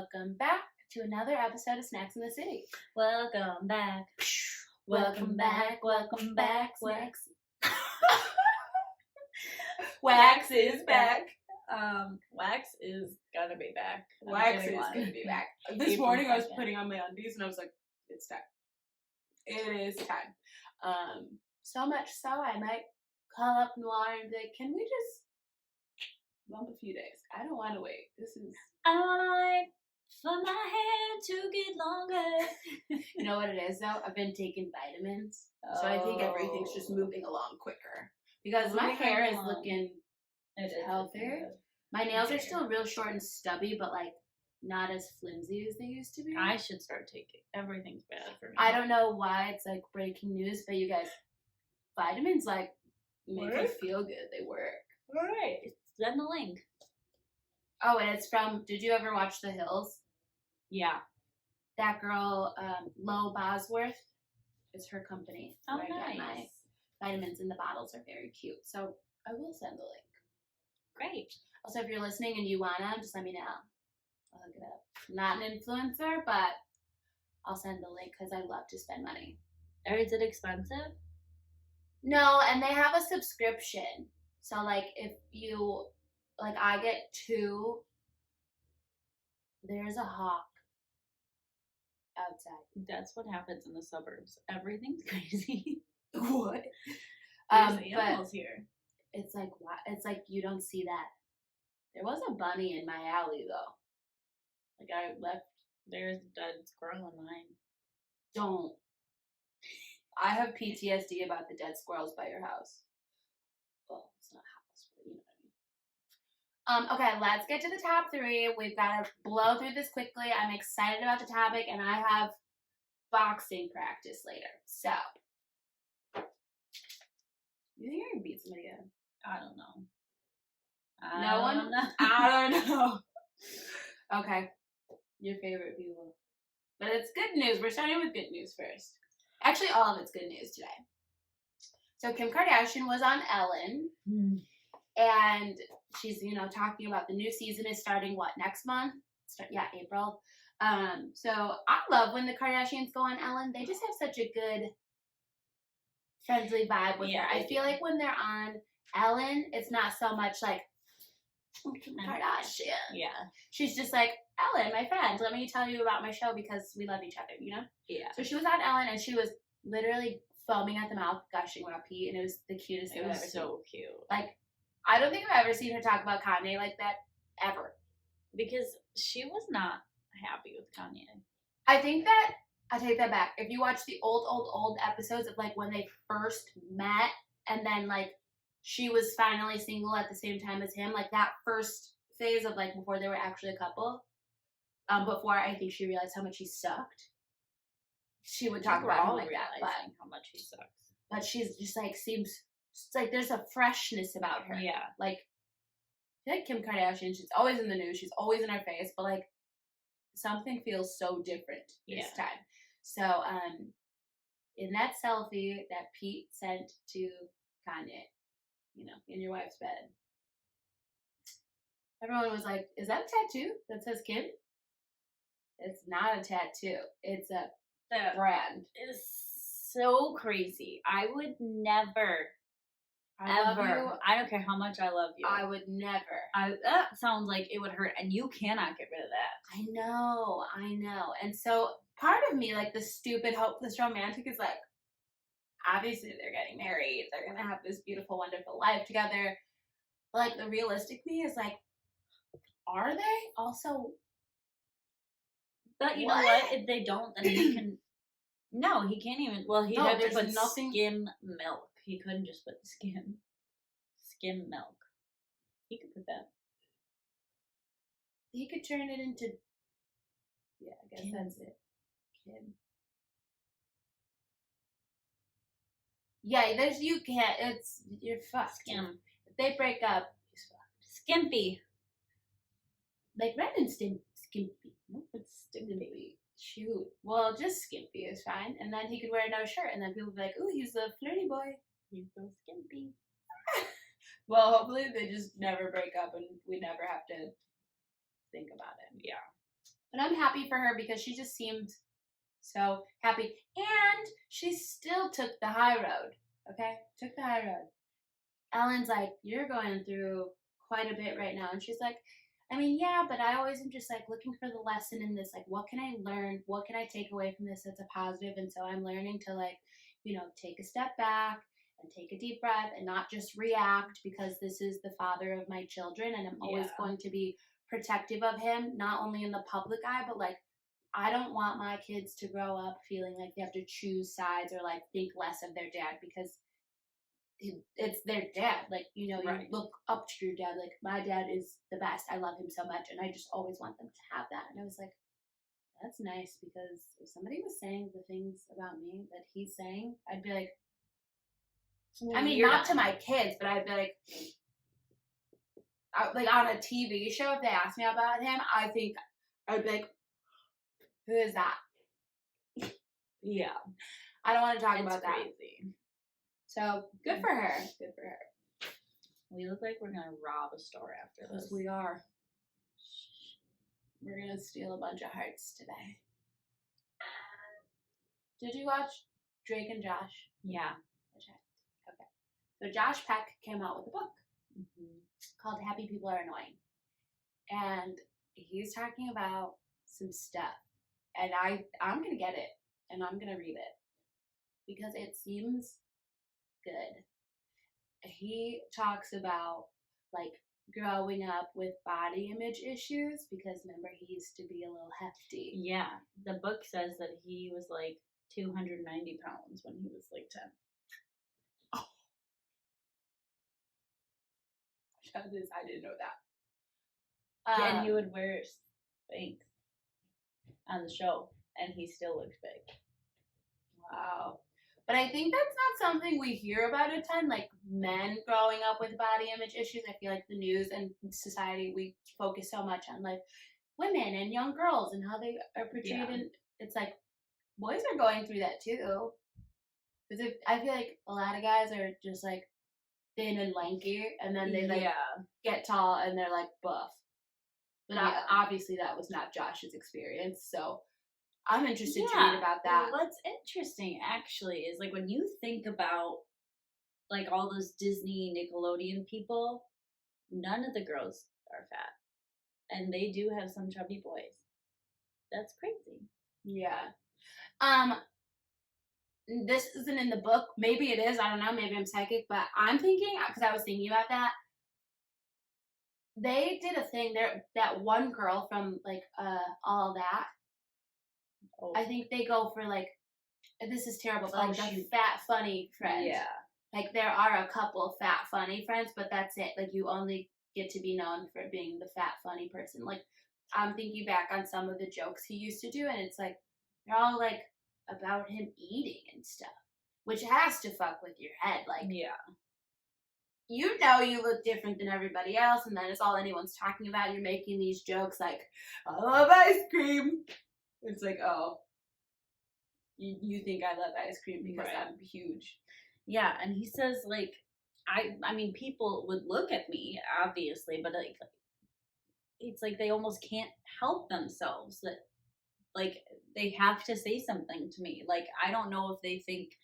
welcome back to another episode of Snax in the City. Welcome back. Welcome back, Snax. Wax is back. Wax is gonna be back. Wax is gonna be back. This morning I was putting on my undies and I was like, it's time. It is time. So much so I might call up Noir and be like, can we just bump a few days? I don't want to wait. This is... I want for my hair to get longer. You know what it is though? I've been taking vitamins. So I think everything's just moving along quicker. Because my hair is looking healthier. My nails are still real short and stubby, but like not as flimsy as they used to be. I should start taking. Everything's bad for me. I don't know why it's like breaking news, but you guys, vitamins like make you feel good. They work. All right. Send the link. Oh, and it's from, did you ever watch The Hills? Yeah. That girl, Lo Bosworth, is her company. Oh, where I get my nice. vitamins, and the bottles are very cute. So I will send the link. Great. Also, if you're listening and you wanna, just let me know. I'll hook it up. I'm not an influencer, but I'll send the link because I love to spend money. Or is it expensive? No, and they have a subscription. So, like, if you, like, I get 2, there's a hawk outside. That's what happens in the suburbs. Everything's crazy. What? There's animals here. It's like, what? It's like you don't see that. There was a bunny in my alley, though. Like, I left. There's a dead squirrel in mine. Don't. I have PTSD about the dead squirrels by your house. Well, it's not a house, but you know what I mean. Okay, let's get to the top 3. We've got to blow through this quickly. I'm excited about the topic, and I have boxing practice later. So, you think I can beat somebody again? I don't know. I don't know. Okay, your favorite people. But it's good news. We're starting with good news first. Actually, all of it's good news today. So Kim Kardashian was on Ellen, and she's, talking about the new season is starting, next month? April. So I love when the Kardashians go on Ellen. They just have such a good, friendly vibe with her. I feel like when they're on Ellen, it's not so much like, Kim Kardashian. Yeah. She's just like, Ellen, my friend, let me tell you about my show because we love each other, Yeah. So she was on Ellen, and she was literally foaming at the mouth, gushing about Pete, and it was the cutest thing I've ever seen. It was so cute. Like, I don't think I've ever seen her talk about Kanye like that, ever. Because she was not happy with Kanye. I take that back. If you watch the old episodes of, like, when they first met, and then, like, she was finally single at the same time as him, like, that first phase of, like, before they were actually a couple, before I think she realized how much he sucked, she would talk about him like that. But how much he sucks. But she's just, like, it's like there's a freshness about her. Yeah. Like, I feel like Kim Kardashian, she's always in the news, she's always in our face, but, like, something feels so different this time. So, in that selfie that Pete sent to Kanye, in your wife's bed, everyone was like, is that a tattoo that says Kim? It's not a tattoo. It's a brand. It's so crazy. I would never, ever. I don't care how much I love you. I would never. That sounds like it would hurt, and you cannot get rid of that. I know. And so part of me, like the stupid, hopeless romantic, is like, obviously they're getting married. They're going to have this beautiful, wonderful life together. But, like, the realistic me is like, are they? Also, but you know what? If they don't, then he can... No, he can't even... Well, he'd have to put skim milk. He couldn't just put skim milk. He could put that. He could turn it into... Yeah, I guess Kim. that's it. Kim. Yeah, you're fucked. Skim. If they break up, he's fucked. Skimpy. Like Ren and Skimpy. Nope, it's Skimpy. Shoot. Well, just Skimpy is fine. And then he could wear no shirt. And then people would be like, ooh, he's a flirty boy. He's so skimpy. Well, hopefully they just never break up and we never have to think about it. Yeah. But I'm happy for her because she just seemed so happy. And she still took the high road. Okay? Took the high road. Ellen's like, you're going through quite a bit right now. And she's like, I mean, yeah, but I always am just like looking for the lesson in this. Like, what can I learn? What can I take away from this that's a positive? And so I'm learning to, like, you know, take a step back and take a deep breath and not just react because this is the father of my children. And I'm always going to be protective of him, not only in the public eye, but like, I don't want my kids to grow up feeling like they have to choose sides or like think less of their dad because it's their dad. Like, you know, you look up to your dad. Like, my dad is the best. I love him so much, and I just always want them to have that. And I was like, that's nice, because if somebody was saying the things about me that he's saying, I'd be like, I mean, not to my kids, but I'd be like on a TV show, if they asked me about him, I think I'd be like, who is that? Yeah. I don't want to talk about that. Crazy. So, good for her. Good for her. We look like we're going to rob a store after this. Yes, we are. We're going to steal a bunch of hearts today. Did you watch Drake and Josh? Yeah. Okay. So Josh Peck came out with a book called Happy People Are Annoying. And he's talking about some stuff. And I'm going to get it. And I'm going to read it. Because it seems good. He talks about, like, growing up with body image issues, because remember, he used to be a little hefty. Yeah. The book says that he was like 290 pounds when he was like 10. Oh. I didn't know that. And he would wear Spanx on the show, and he still looked big. Wow. But I think that's not something we hear about a ton, like men growing up with body image issues. I feel like the news and society, we focus so much on like women and young girls and how they are portrayed. And it's like boys are going through that too. Because I feel like a lot of guys are just like thin and lanky, and then they like get tall and they're like buff. But obviously that was not Josh's experience, so I'm interested to read about that. What's interesting, actually, is like when you think about like all those Disney, Nickelodeon people, none of the girls are fat, and they do have some chubby boys. That's crazy. Yeah. This isn't in the book. Maybe it is. I don't know. Maybe I'm psychic, but I'm thinking, because I was thinking about that. They did a thing there. That one girl from like All That. I think they go for like, this is terrible, but like the fat funny friend. Yeah. Like there are a couple fat funny friends, but that's it. Like you only get to be known for being the fat funny person. Like I'm thinking back on some of the jokes he used to do, and it's like they're all like about him eating and stuff, which has to fuck with your head. Like you know you look different than everybody else, and then it's all anyone's talking about. You're making these jokes like, I love ice cream. It's like, oh, you think I love ice cream because I'm huge. Yeah, and he says, like, I mean, people would look at me, obviously, but, like, it's like they almost can't help themselves. That, like, they have to say something to me. Like, I don't know if they think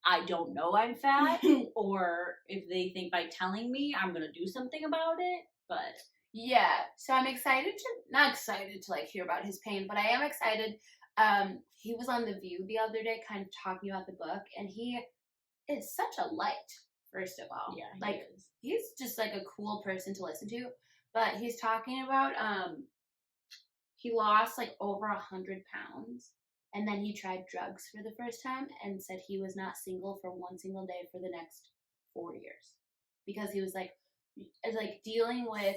I don't know I'm fat, or if they think by telling me I'm going to do something about it, but... Yeah, so I'm not excited to like hear about his pain, but I am excited. He was on The View the other day kind of talking about the book, and he is such a light, first of all. Yeah, like he's just like a cool person to listen to. But he's talking about he lost like over 100 pounds, and then he tried drugs for the first time and said he was not single for one single day for the next 4 years. Because he was like dealing with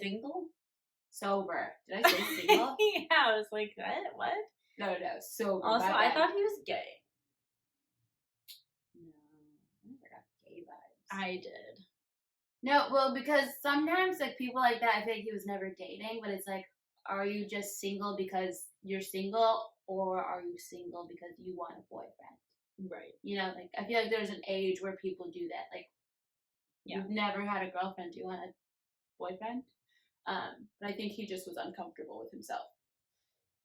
sober. Did I say single? Yeah, I was like, what? No, sober. Also, I thought he was gay. No, I never got gay vibes. I did. No, well, because sometimes like people like that, I think he was never dating, but it's like, are you just single because you're single, or are you single because you want a boyfriend? Right. You know, like I feel like there's an age where people do that. Like, you've never had a girlfriend, do you want a boyfriend? But I think he just was uncomfortable with himself.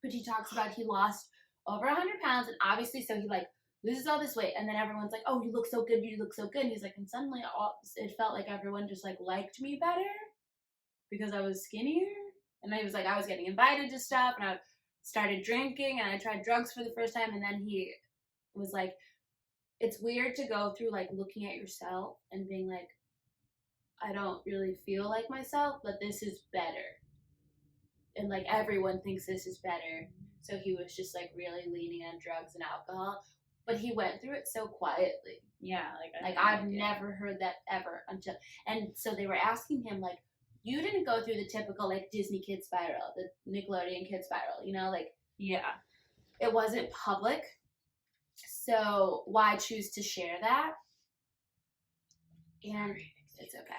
but he talks about he lost over 100 pounds, and obviously, so he like loses all this weight, and then everyone's like, "Oh, you look so good, you look so good." And he's like, and suddenly, it felt like everyone just like liked me better because I was skinnier, and he was like, I was getting invited to stuff, and I started drinking, and I tried drugs for the first time, and then he was like, it's weird to go through like looking at yourself and being like, I don't really feel like myself, but this is better. And like everyone thinks this is better. So he was just like really leaning on drugs and alcohol. But he went through it so quietly. Yeah, like I've never heard that ever until, and so they were asking him like, you didn't go through the typical like Disney kid spiral, the Nickelodeon kid spiral, you know, like yeah, it wasn't public. So why choose to share that? And it's okay.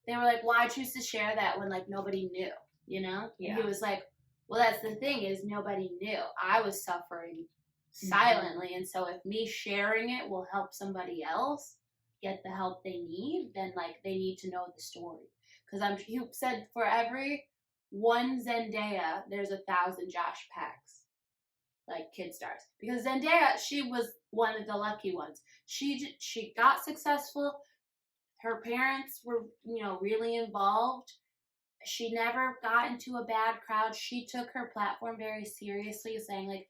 They were like, why choose to share that when like nobody knew, you know? Yeah. And he was like, well, that's the thing is nobody knew. I was suffering silently, and so if me sharing it will help somebody else get the help they need, then like they need to know the story. Because he said for every one Zendaya, there's 1,000 Josh Packs, like kid stars. Because Zendaya, she was one of the lucky ones. She got successful. Her parents were, you know, really involved. She never got into a bad crowd. She took her platform very seriously, saying like,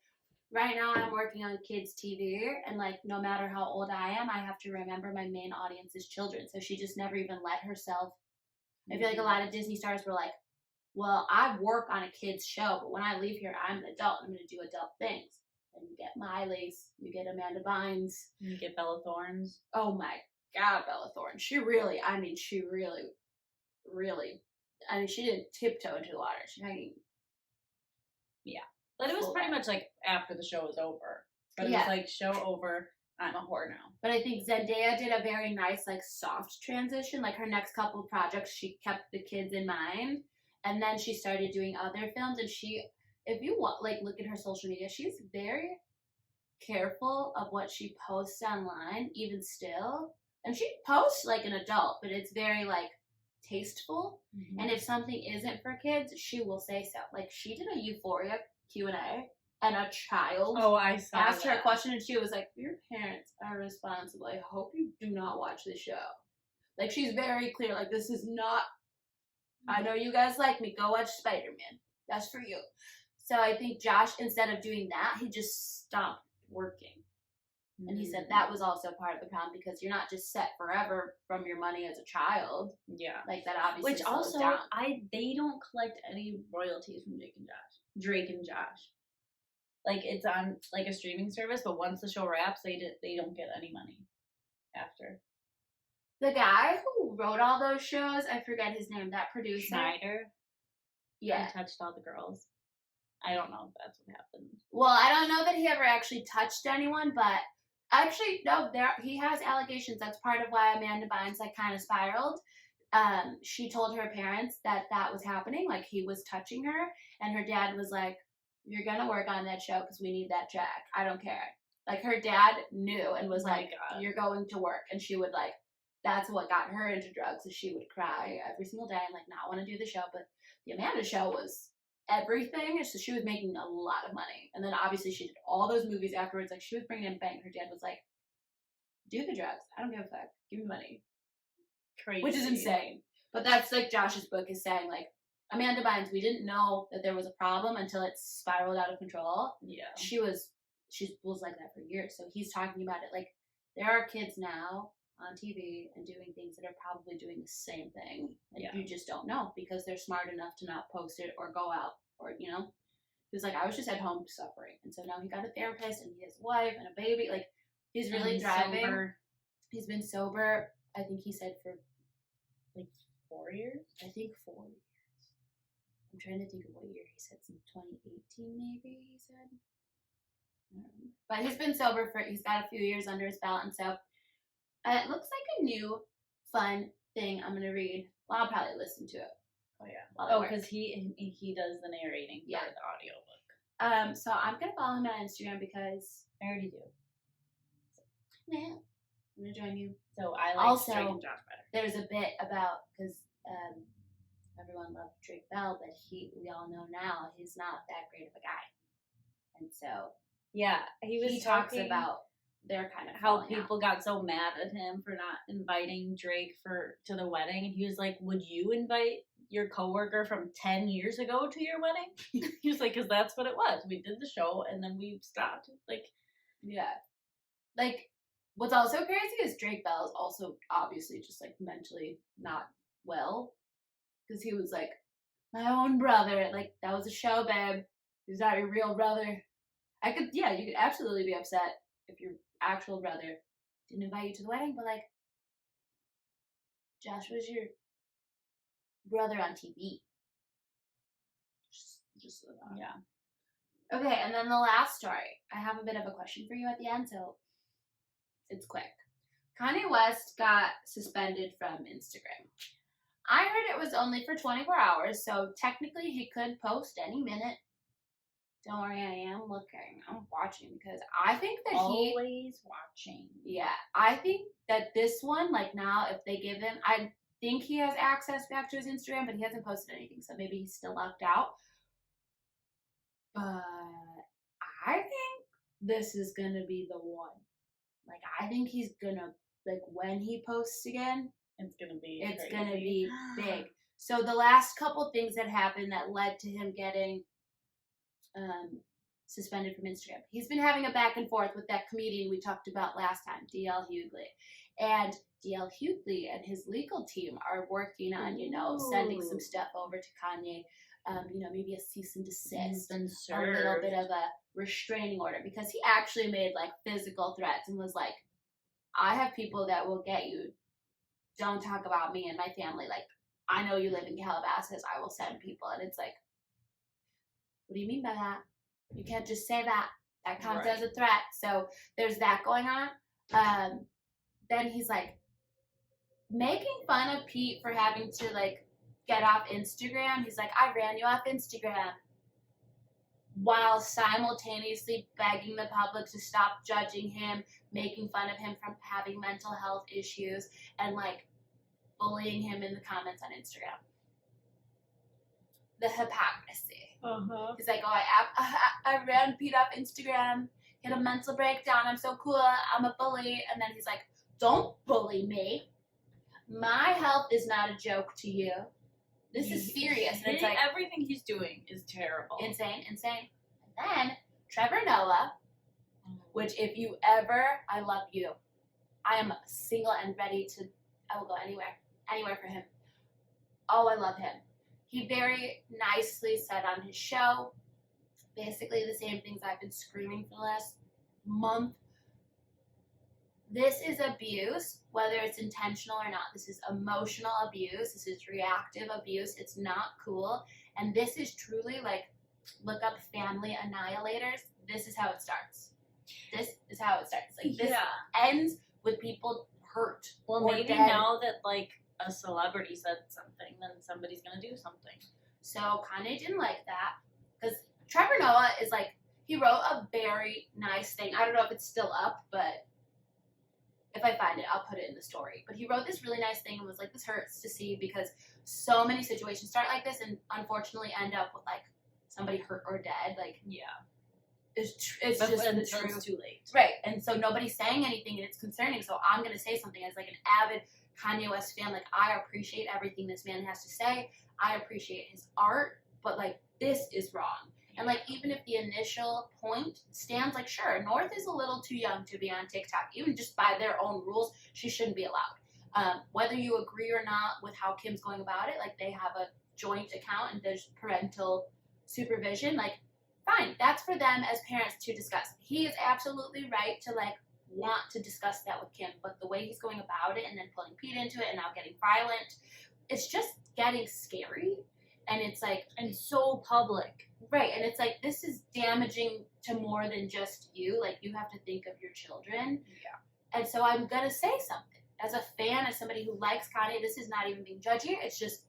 right now I'm working on kids TV, and like no matter how old I am, I have to remember my main audience is children. So she just never even let herself. I feel like a lot of Disney stars were like, well, I work on a kid's show, but when I leave here, I'm an adult. I'm going to do adult things. And you get Miley's, you get Amanda Bynes, you get Bella Thorne's. Oh my God, Bella Thorne. She really, she didn't tiptoe into the water. She fucking. Yeah. But it was pretty much like after the show was over. But it was like, show over, I'm a whore now. But I think Zendaya did a very nice, like, soft transition. Like, her next couple projects, she kept the kids in mind. And then she started doing other films. And she, if you want, like, look at her social media, she's very careful of what she posts online, even still. And she posts like an adult, but it's very, like, tasteful. Mm-hmm. And if something isn't for kids, she will say so. Like, she did a Euphoria Q&A, and a child asked her a question, and she was like, your parents are responsible. I hope you do not watch the show. Like, she's very clear. Like, this is not, I know you guys like me. Go watch Spider-Man. That's for you. So I think Josh, instead of doing that, he just stopped working. And he said that was also part of the problem, because you're not just set forever from your money as a child. Yeah. Like, that obviously Which also, down. they don't collect any royalties from Drake and Josh. Like, it's on, like, a streaming service, but once the show wraps, they don't get any money after. The guy who wrote all those shows, I forget his name, that producer. Schneider. Yeah. He touched all the girls. I don't know if that's what happened. Well, I don't know that he ever actually touched anyone, but actually, no, he has allegations. That's part of why Amanda Bynes, like, kind of spiraled. She told her parents that was happening, like, he was touching her, and her dad was like, you're gonna work on that show because we need that check. I don't care. Like, her dad knew and was like, you're going to work. And she would, like, that's what got her into drugs, is she would cry every single day and, like, not want to do the show. But the Amanda show was everything. So she was making a lot of money. And then obviously she did all those movies afterwards. Like, she was bringing in bank. Her dad was like, do the drugs. I don't give a fuck. Give me money. Crazy. Which is insane. But that's, like, Josh's book is saying, like, Amanda Bynes, we didn't know that there was a problem until it spiraled out of control. Yeah. She was like that for years. So he's talking about it. Like, there are kids now on TV and doing things that are probably doing the same thing. And you just don't know because they're smart enough to not post it or go out or, you know. He was like, I was just at home suffering. And so now he got a therapist and he has a wife and a baby. Like, he's really thriving. Sober. He's been sober, I think he said, for like 4 years? I think 4 years. I'm trying to think of what year he said. Since 2018, maybe, he said. I don't know. But he's been sober he's got a few years under his belt. And so it looks like a new, fun thing I'm going to read. Well, I'll probably listen to it. Oh, yeah. Oh, because he does the narrating for the audiobook. So I'm going to follow him on Instagram because I already do. Yeah. I'm going to join you. So I like also, Drake and Josh better. There's a bit about, because everyone loved Drake Bell, but we all know now he's not that great of a guy. And so Yeah, he talks talking about their kind of how falling out. people got so mad at him for not inviting Drake to the wedding, and he was like, "Would you invite your coworker from 10 years ago to your wedding?" He was like, "Because that's what it was. We did the show, and then we stopped." Like, Yeah. Like, what's also crazy is Drake Bell is also obviously just, like, mentally not well. Because he was like, my own brother. Like, that was a show, babe. He's not your real brother. You could absolutely be upset if your actual brother didn't invite you to the wedding, but, like, Josh was your brother on TV. Just yeah. Okay, and then the last story. I have a bit of a question for you at the end, so it's quick. Kanye West got suspended from Instagram. I heard it was only for 24 hours, so technically he could post any minute. Don't worry, I am looking. I'm watching because I think that always watching. Yeah, I think that this one, like now, if they give him, I think he has access back to his Instagram, but he hasn't posted anything, so maybe he's still locked out. But I think this is gonna be the one. Like, I think he's gonna, like, when he posts again, it's gonna be big. So the last couple things that happened that led to him getting suspended from Instagram. He's been having a back and forth with that comedian we talked about last time, DL Hughley. And DL Hughley and his legal team are working on, sending some stuff over to Kanye. Maybe a cease and desist, a little bit of a restraining order, because he actually made, like, physical threats and was like, I have people that will get you. Don't talk about me and my family. Like, I know you live in Calabasas. I will send people. And it's like, what do you mean by that? You can't just say that. That counts as a threat. So there's that going on. Then he's, like, making fun of Pete for having to, like, get off Instagram. He's like, I ran you off Instagram, while simultaneously begging the public to stop judging him, making fun of him from having mental health issues, and, like, bullying him in the comments on Instagram. The hypocrisy. He's like, I ran Pete off Instagram, he had a mental breakdown, I'm so cool, I'm a bully. And then he's like, don't bully me. My health is not a joke to you. This is serious. And it's like, everything he's doing is terrible. Insane. And then Trevor Noah, which if you I love you. I am single and ready I will go anywhere for him. Oh, I love him. He very nicely said on his show, basically the same things I've been screaming for the last month. This is abuse, whether it's intentional or not. This is emotional abuse. This is reactive abuse. It's not cool. And this is truly, like, look up family annihilators. This is how it starts. This is how it starts. Like, this ends with people hurt. Well, maybe dead. Now that, like, a celebrity said something, then somebody's gonna do something. So Kanye didn't like that, because Trevor Noah is, like, he wrote a very nice thing. I don't know if it's still up, but if I find it, I'll put it in the story. But he wrote this really nice thing and was like, this hurts to see, because so many situations start like this and unfortunately end up with, like, somebody hurt or dead. Like, it's just the truth. It's too late. Right. And so nobody's saying anything, and it's concerning. So I'm going to say something as, like, an avid Kanye West fan. Like, I appreciate everything this man has to say. I appreciate his art, but, like, this is wrong. And, like, even if the initial point stands, like, sure, North is a little too young to be on TikTok. Even just by their own rules, she shouldn't be allowed. Whether you agree or not with how Kim's going about it, like, they have a joint account and there's parental supervision, like, fine. That's for them as parents to discuss. He is absolutely right to, like, want to discuss that with Kim, but the way he's going about it and then pulling Pete into it and now getting violent, it's just getting scary. And it's like, and so public. Right, and it's like, this is damaging to more than just you. Like, you have to think of your children. Yeah. And so I'm going to say something. As a fan, as somebody who likes Kanye, this is not even being judgy. It's just,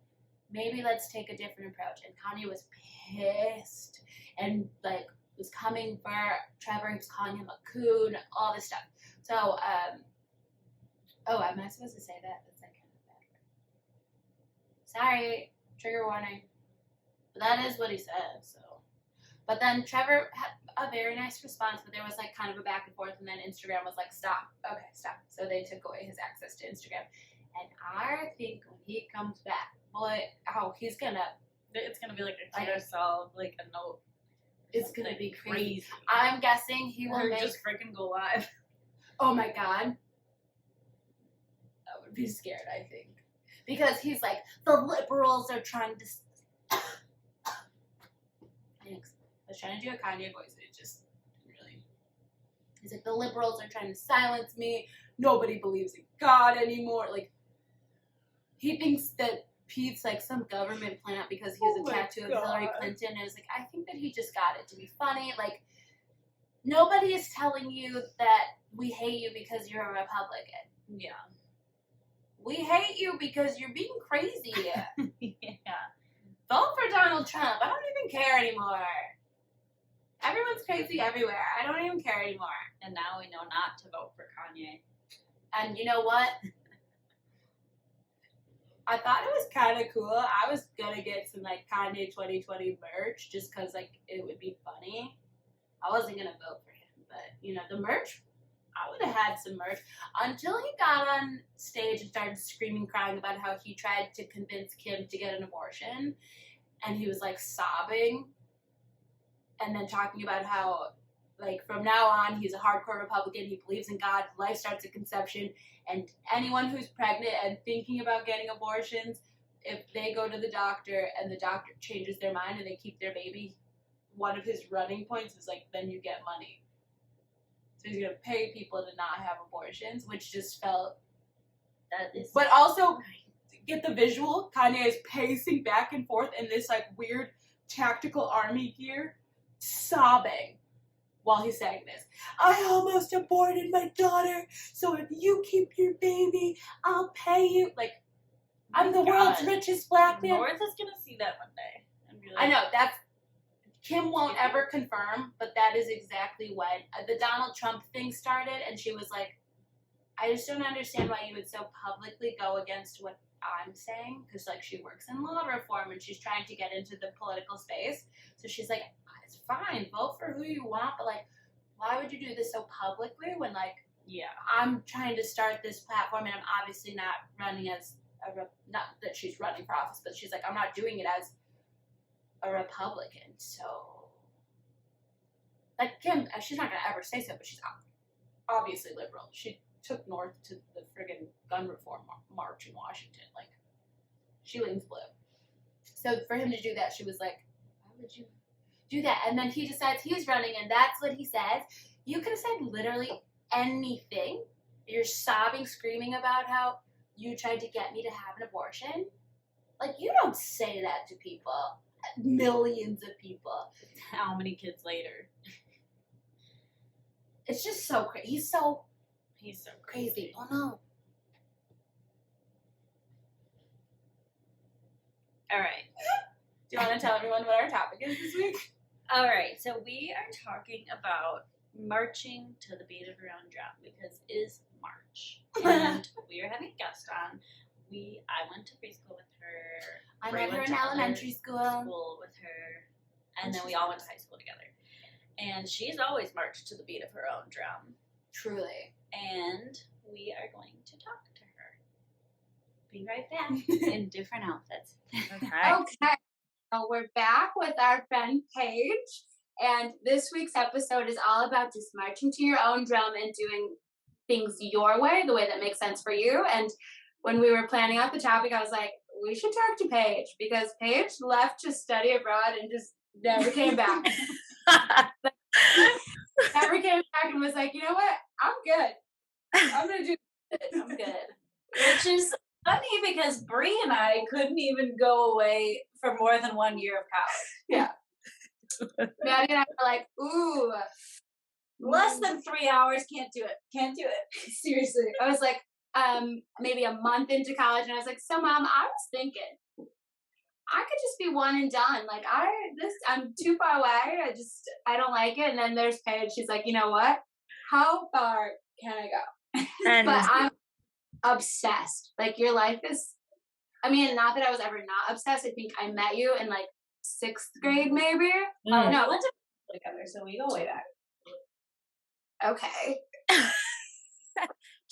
maybe let's take a different approach. And Kanye was pissed and, like, was coming for Trevor. He was calling him a coon, all this stuff. So, am I supposed to say that? That's, like, kind of bad. Sorry, Trigger warning. But that is what he said, so. But then Trevor had a very nice response, but there was like kind of a back and forth, and then Instagram was like, stop. Okay, stop. So they took away his access to Instagram. And I think when he comes back, boy, he's gonna. It's gonna be like a carousel, like a note. It's gonna be crazy. I'm guessing he will just freaking go live. Oh my god. I would be scared, I think. Because he's like, the liberals are trying to. I was trying to do a Kanye voice, and it just didn't really. He's like, the liberals are trying to silence me. Nobody believes in God anymore. Like, he thinks that Pete's like some government plant because he has a tattoo of Hillary Clinton. And it's like, I think that he just got it to be funny. Like, nobody is telling you that we hate you because you're a Republican. Yeah. We hate you because you're being crazy. Yeah. Vote for Donald Trump. I don't even care anymore. Everyone's crazy everywhere. I don't even care anymore. And now we know not to vote for Kanye. And you know what? I thought it was kind of cool. I was going to get some, like, Kanye 2020 merch just because, like, it would be funny. I wasn't going to vote for him. But, you know, the merch, I would have had some merch. Until he got on stage and started screaming, crying about how he tried to convince Kim to get an abortion. And he was, like, sobbing. And then talking about how, like, from now on, he's a hardcore Republican. He believes in God. Life starts at conception. And anyone who's pregnant and thinking about getting abortions, if they go to the doctor and the doctor changes their mind and they keep their baby, one of his running points is, like, then you get money. So he's going to pay people to not have abortions, which just felt... That is... But also, get the visual. Kanye is pacing back and forth in this, like, weird tactical army gear, sobbing while he's saying this. I almost aborted my daughter, so if you keep your baby, I'll pay you. Like, I'm the world's richest black man. North is gonna see that one day. And be like, I know, that's... Kim won't ever confirm, but that is exactly when the Donald Trump thing started, and she was like, I just don't understand why you would so publicly go against what I'm saying, because, like, she works in law reform, and she's trying to get into the political space, so she's like, it's fine, vote for who you want, but, like, why would you do this so publicly when, like, yeah, I'm trying to start this platform, and I'm obviously not running as not that she's running for office, but she's like, I'm not doing it as a Republican, so, like, Kim, she's not gonna ever say so, but she's obviously liberal. She took North to the friggin' gun reform march in Washington. Like, she leans blue. So for him to do that, she was like, why would you do that? And then he decides he's running, and that's what he says. You could have said literally anything. You're sobbing, screaming about how you tried to get me to have an abortion. Like, you don't say that to people. Millions of people. How many kids later? It's just so crazy. He's so crazy. Oh no. All right. Do you want to tell everyone what our topic is this week? All right. So we are talking about marching to the beat of your own drum because it is March, and we are having a guest on. I went to preschool with her. I met her in elementary school with her, and then we all went to high school together. And she's always marched to the beat of her own drum. Truly. And we are going to talk to her. Be right back in different outfits. Okay. So we're back with our friend Paige. And this week's episode is all about just marching to your own drum and doing things your way, the way that makes sense for you. And when we were planning out the topic, I was like, we should talk to Paige because Paige left to study abroad and just never came back. Never came back and was like, you know what? I'm good. I'm going to do it. I'm good. Which is funny because Bree and I couldn't even go away for more than 1 year of college. Yeah. Maddie and I were like, ooh. Less than 3 hours, can't do it. Can't do it. Seriously. I was like, maybe a month into college, and I was like, so Mom, I was thinking, I could just be one and done. Like, I'm too far away. I don't like it. And then there's Paige. She's like, you know what? How far can I go? And but I'm obsessed. Like, your life is I mean, not that I was ever not obsessed. I think I met you in like 6th grade, maybe. Oh, No, we went to together, so we go way back. okay.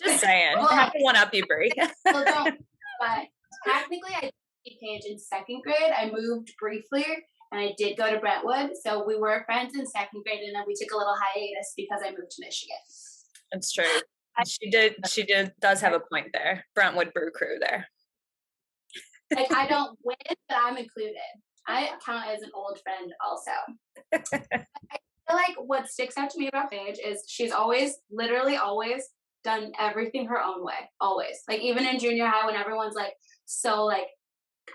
Just saying. I have to one up you, Brie. Well, don't. But technically, I did Paige in 2nd grade. I moved briefly, and I did go to Brentwood. So we were friends in 2nd grade, and then we took a little hiatus because I moved to Michigan. It's true. She does have a point there. Brentwood Brew Crew there. Like, I don't win, but I'm included. I count as an old friend also. I feel like what sticks out to me about Paige is she's always, literally always, done everything her own way. Always. Like, even in junior high when everyone's like, so like,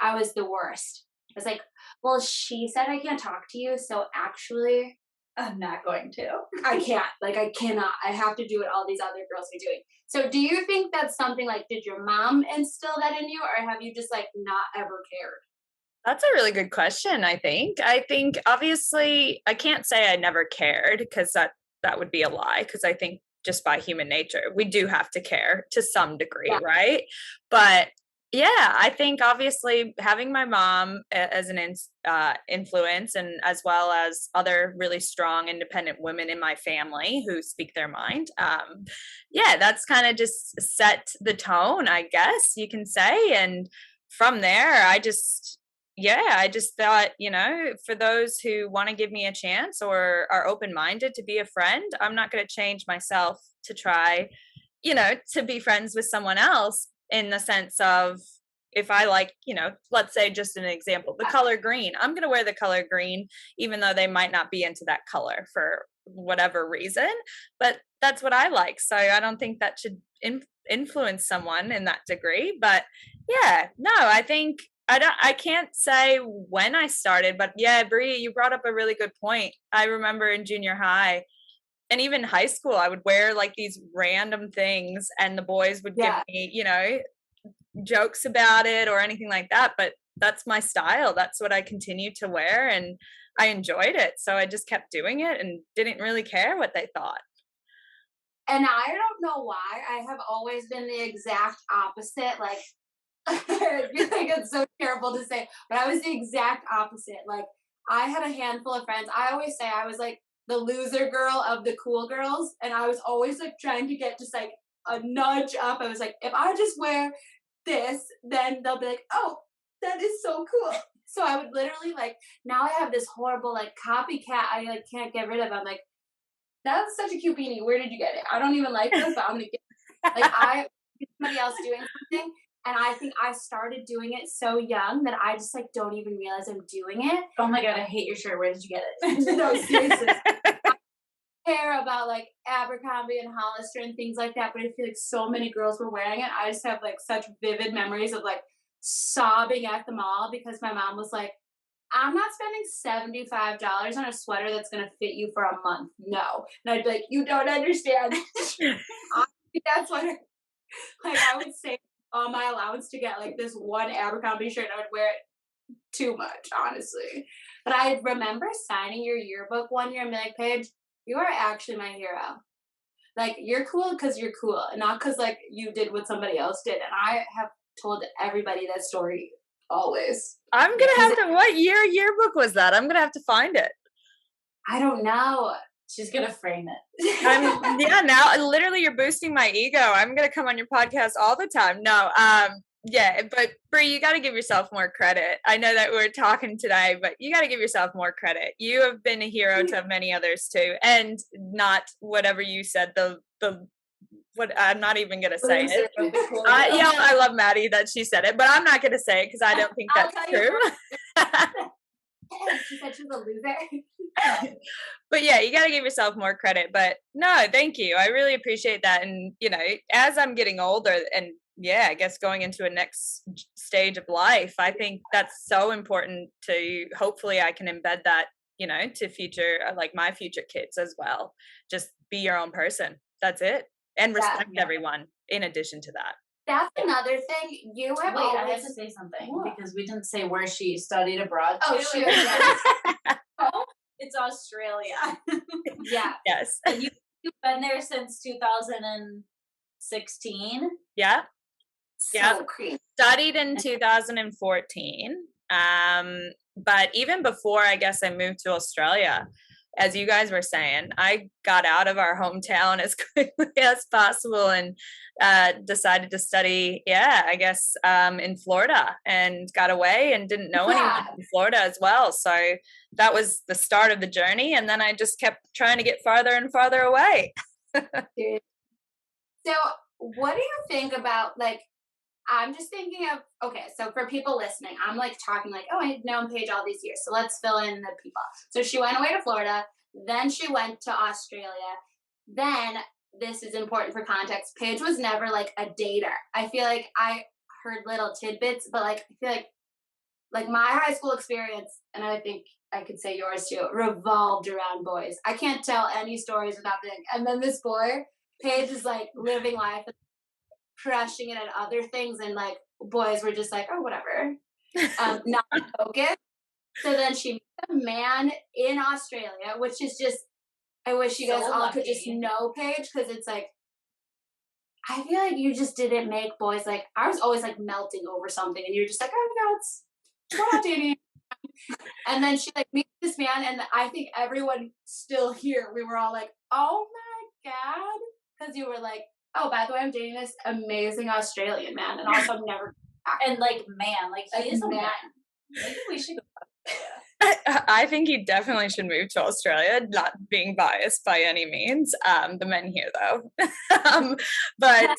I was the worst. I was like, well, she said I can't talk to you, so actually I'm not going to. I can't. Like, I cannot. I have to do what all these other girls are doing. So do you think that's something like, did your mom instill that in you, or have you just like not ever cared? That's a really good question, I think. I think obviously I can't say I never cared because that would be a lie, because I think just by human nature, we do have to care to some degree, Yeah. right? But yeah, I think obviously having my mom as an influence, and as well as other really strong independent women in my family who speak their mind, yeah, that's kind of just set the tone, I guess you can say. And from there, I just thought, for those who want to give me a chance or are open-minded to be a friend, I'm not going to change myself to try, to be friends with someone else, in the sense of, if I like, let's say, just an example, the color green, I'm going to wear the color green, even though they might not be into that color for whatever reason, but that's what I like. So I don't think that should influence someone in that degree. But yeah, no, I think I can't say when I started, but yeah, Brie, you brought up a really good point. I remember in junior high and even high school, I would wear like these random things, and the boys would give me, jokes about it or anything like that. But that's my style. That's what I continue to wear, and I enjoyed it. So I just kept doing it and didn't really care what they thought. And I don't know why. I have always been the exact opposite. Like, I feel like it's so terrible to say, but I was the exact opposite. Like, I had a handful of friends. I always say I was like the loser girl of the cool girls, and I was always like trying to get just like a nudge up. I was like, if I just wear this, then they'll be like, oh, that is so cool. So I would literally like, now I have this horrible like copycat I like can't get rid of. I'm like, that's such a cute beanie. Where did you get it? I don't even like this, but I'm gonna get it. Like, I somebody else doing something, and I think I started doing it so young that I just like don't even realize I'm doing it. Oh my god, I hate your shirt. Where did you get it? No, seriously. I care about like Abercrombie and Hollister and things like that, but I feel like so many girls were wearing it. I just have like such vivid memories of like sobbing at the mall because my mom was like, I'm not spending $75 on a sweater that's going to fit you for a month. No. And I'd be like, you don't understand. I need that sweater. Like, I would save all my allowance to get like this one Abercrombie shirt, and I would wear it too much, honestly. But I remember signing your yearbook one year and being like, Paige, you are actually my hero. Like, you're cool because you're cool, and not because like you did what somebody else did. And I have told everybody that story always. I'm going to have to, what yearbook was that? I'm going to have to find it. I don't know. She's gonna frame it. Now literally you're boosting my ego. I'm gonna come on your podcast all the time. No, yeah, but Brie, you got to give yourself more credit. I know that we're talking today, but you got to give yourself more credit. You have been a hero to many others too, and not whatever you said. What I'm not even gonna say it. Yeah, I love Maddie that she said it, but I'm not gonna say it because I don't think that's true. She said she was a loser. But yeah, you got to give yourself more credit. But no, thank you. I really appreciate that. And, as I'm getting older and I guess going into a next stage of life, I think that's so important to, hopefully I can embed that, to future, like my future kids as well. Just be your own person. That's it. And respect everyone in addition to that. That's another thing. You have Wait, I have to say something because we didn't say where she studied abroad. Oh, to. shoot. Oh, it's Australia. Yeah. Yes. And you've been there since 2016. Yeah. Yeah, So crazy. studied in 2014. But even before, I guess I moved to Australia, as you guys were saying, I got out of our hometown as quickly as possible and decided to study, I guess, in Florida, and got away and didn't know anyone in Florida as well. So that was the start of the journey. And then I just kept trying to get farther and farther away. So what do you think about, like, I'm just thinking of, okay, so for people listening, I'm like talking like, oh, I've known Paige all these years, so let's fill in the people. So she went away to Florida, then she went to Australia. Then, this is important for context, Paige was never like a dater. I feel like I heard little tidbits, but like, I feel like my high school experience, and I think I could say yours too, revolved around boys. I can't tell any stories without being, and then this boy, Paige is like living life, crushing it at other things, and like boys were just like, oh, whatever, not focused. So then she met a man in Australia, which is just, I wish you guys all could just know Paige, because it's like, I feel like you just didn't make boys, like, I was always like melting over something, and you're just like, oh my god, we're not dating. And then she like meets this man, and I think everyone still here, we were all like, oh my god, because you were like, oh, by the way, I'm dating this amazing Australian man, and also I'm never back. And like, man, like he is a man. Maybe we should go. I think you definitely should move to Australia, not being biased by any means. The men here, though. But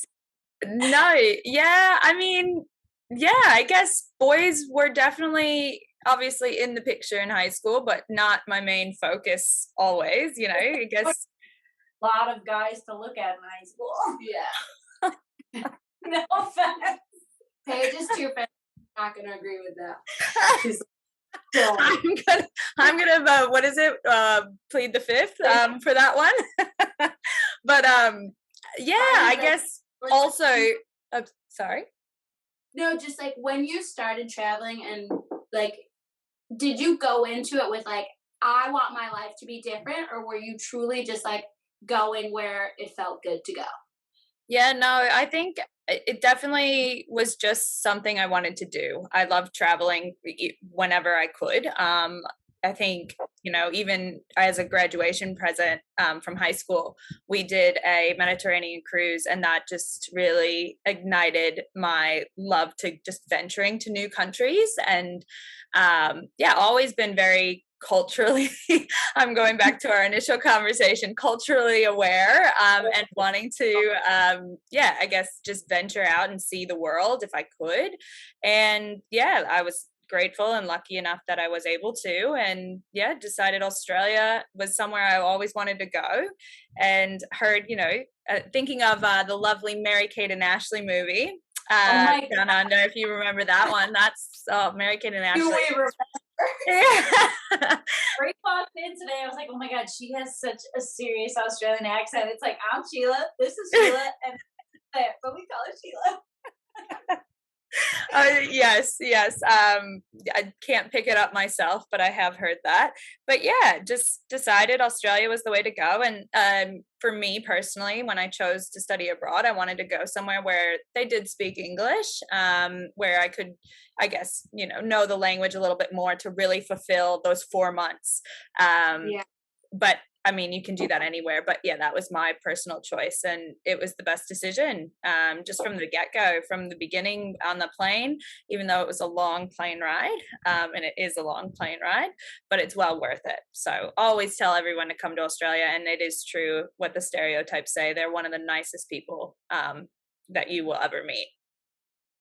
no, I mean, I guess boys were definitely obviously in the picture in high school, but not my main focus always, I guess. A lot of guys to look at in high school. Yeah. No offense. Paige is too fast. I'm not going to agree with that. She's I'm gonna what is it, plead the fifth for that one. But I guess also sorry, no, just like when you started traveling, and like, did you go into it with like, I want my life to be different, or were you truly just like going where it felt good to go? Yeah, no, I think it definitely was just something I wanted to do. I loved traveling whenever I could. I think, even as a graduation present from high school, we did a Mediterranean cruise, and that just really ignited my love to just venturing to new countries. And always been very culturally I'm going back to our initial conversation, culturally aware, and wanting to I guess just venture out and see the world if I could. And I was grateful and lucky enough that I was able to, and decided Australia was somewhere I always wanted to go. And heard, thinking of the lovely Mary-Kate and Ashley movie, Down Under, if you remember that one. That's Mary-Kate and Ashley. Ray walked in today. I was like, oh my god, she has such a serious Australian accent. It's like, I'm Sheila, this is Sheila, and but we call her Sheila. Yes. I can't pick it up myself, but I have heard that. But just decided Australia was the way to go. And for me personally, when I chose to study abroad, I wanted to go somewhere where they did speak English, where I could, I guess, know the language a little bit more to really fulfill those 4 months. But I mean, you can do that anywhere, but that was my personal choice, and it was the best decision, just from the get-go, from the beginning on the plane, even though it was a long plane ride, and it is a long plane ride, but it's well worth it. So always tell everyone to come to Australia, and it is true what the stereotypes say. They're one of the nicest people that you will ever meet.